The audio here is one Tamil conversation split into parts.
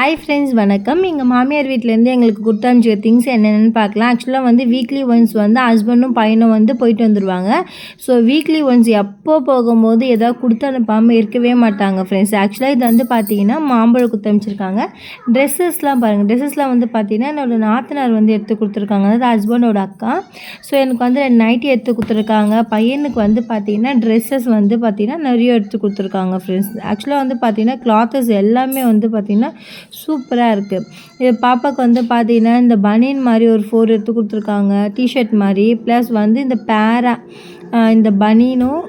ஹாய் ஃப்ரெண்ட்ஸ், வணக்கம். எங்கள் மாமியார் வீட்டிலேருந்து எங்களுக்கு கொடுத்து அனுப்பிச்ச திங்ஸ் என்னென்னு பார்க்கலாம். ஆக்சுவலாக வந்து வீக்லி ஒன்ஸ் வந்து ஹஸ்பண்டும் பையனும் வந்து போயிட்டு வந்துடுவாங்க. ஸோ வீக்லி ஒன்ஸ் எப்போ போகும்போது ஏதாவது கொடுத்து அனுப்பாமல் இருக்கவே மாட்டாங்க ஃப்ரெண்ட்ஸ். ஆக்சுவலாக இது வந்து பார்த்தீங்கன்னா மாம்பழம் கொடுத்து அனுப்பிச்சிருக்காங்க. ட்ரெஸ்ஸஸ்லாம் பாருங்கள். ட்ரெஸ்ஸஸ்லாம் வந்து பார்த்தீங்கன்னா என்னோடய நாத்தனார் வந்து எடுத்து கொடுத்துருக்காங்க, அதாவது ஹஸ்பண்டோட அக்கா. ஸோ எனக்கு வந்து 2 நைட்டி எடுத்து கொடுத்துருக்காங்க. பையனுக்கு வந்து பார்த்தீங்கன்னா ட்ரெஸ்ஸஸ் வந்து பார்த்தீங்கன்னா நிறைய எடுத்து கொடுத்துருக்காங்க ஃப்ரெண்ட்ஸ். ஆக்சுவலாக வந்து பார்த்தீங்கன்னா கிளாத்தஸ் எல்லாமே வந்து பார்த்தீங்கன்னா சூப்பராக இருக்குது. இது பாப்பாவுக்கு வந்து பார்த்தீங்கன்னா இந்த பனியன் மாதிரி ஒரு 4 எடுத்து கொடுத்துருக்காங்க, டிஷர்ட் மாதிரி. ப்ளஸ் வந்து இந்த பேரா இந்த பனியனும்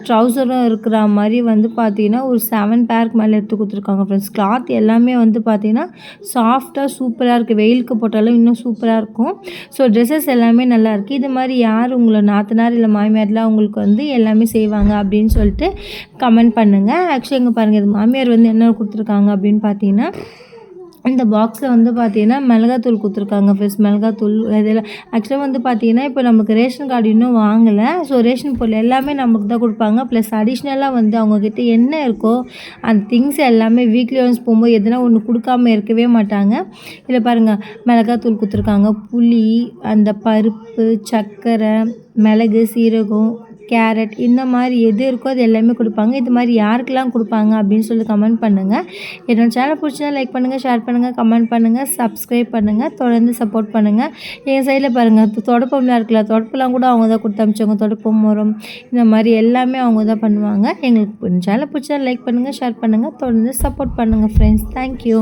ட்ரௌசரும் இருக்கிற மாதிரி வந்து பார்த்தீங்கன்னா ஒரு 7 பேருக்கு மேலே எடுத்து கொடுத்துருக்காங்க ஃப்ரெண்ட்ஸ். கிளாத் எல்லாமே வந்து பார்த்தீங்கன்னா சாஃப்டாக சூப்பராக இருக்குது. வெயிலுக்கு போட்டாலும் இன்னும் சூப்பராக இருக்கும். ஸோ ட்ரெஸ்ஸஸ் எல்லாமே நல்லாயிருக்கு. இது மாதிரி யார் உங்களை நாத்தனார் இல்லை மாமியார்லாம் உங்களுக்கு வந்து எல்லாமே செய்வாங்க அப்படின்னு சொல்லிட்டு கமெண்ட் பண்ணுங்கள். ஆக்சுவலி இங்கே பாருங்கள், இது மாமியார் வந்து என்ன கொடுத்துருக்காங்க அப்படின்னு பார்த்தீங்கன்னா இந்த பாக்ஸில் வந்து பார்த்தீங்கன்னா மிளகாத்தூள் கொடுத்துருக்காங்க ஃப்ரெண்ட்ஸ். மிளகாத்தூள் இதில் ஆக்சுவலாக வந்து பார்த்தீங்கன்னா இப்போ நமக்கு ரேஷன் கார்டு இன்னும் வாங்கலை. ஸோ ரேஷன் பொருள் எல்லாமே நமக்கு தான் கொடுப்பாங்க. ப்ளஸ் அடிஷ்னலாக வந்து அவங்கக்கிட்ட என்ன இருக்கோ அந்த திங்ஸ் எல்லாமே வீக்லி ஒன்ஸ் போகும்போது எதுனா ஒன்று கொடுக்காமல் இருக்கவே மாட்டாங்க. இதில் பாருங்கள், மிளகாத்தூள் கொடுத்துருக்காங்க, புளி, அந்த பருப்பு, சர்க்கரை, மிளகு, சீரகம், கேரட், இந்த மாதிரி எது இருக்கோ அது எல்லாமே கொடுப்பாங்க. இது மாதிரி யாருக்கெல்லாம் கொடுப்பாங்க அப்படின்னு சொல்லி கமெண்ட் பண்ணுங்கள். என்னோடய சேனல் பிடிச்சா லைக் பண்ணுங்கள், ஷேர் பண்ணுங்கள், கமெண்ட் பண்ணுங்கள், சப்ஸ்கிரைப் பண்ணுங்கள், தொடர்ந்து சப்போர்ட் பண்ணுங்கள். எங்கள் சைடில் பாருங்கள், தொடப்பம்லாம் இருக்குல்ல, தொடப்பெல்லாம் கூட அவங்க தான் கொடுத்து அனுப்பிச்சவங்க. தொடப்பம், முறம், இந்த மாதிரி எல்லாமே அவங்க தான் பண்ணுவாங்க. எங்களுக்கு சேனல் பிடிச்சா லைக் பண்ணுங்கள், ஷேர் பண்ணுங்கள், தொடர்ந்து சப்போர்ட் பண்ணுங்கள் ஃப்ரெண்ட்ஸ். தேங்க்யூ.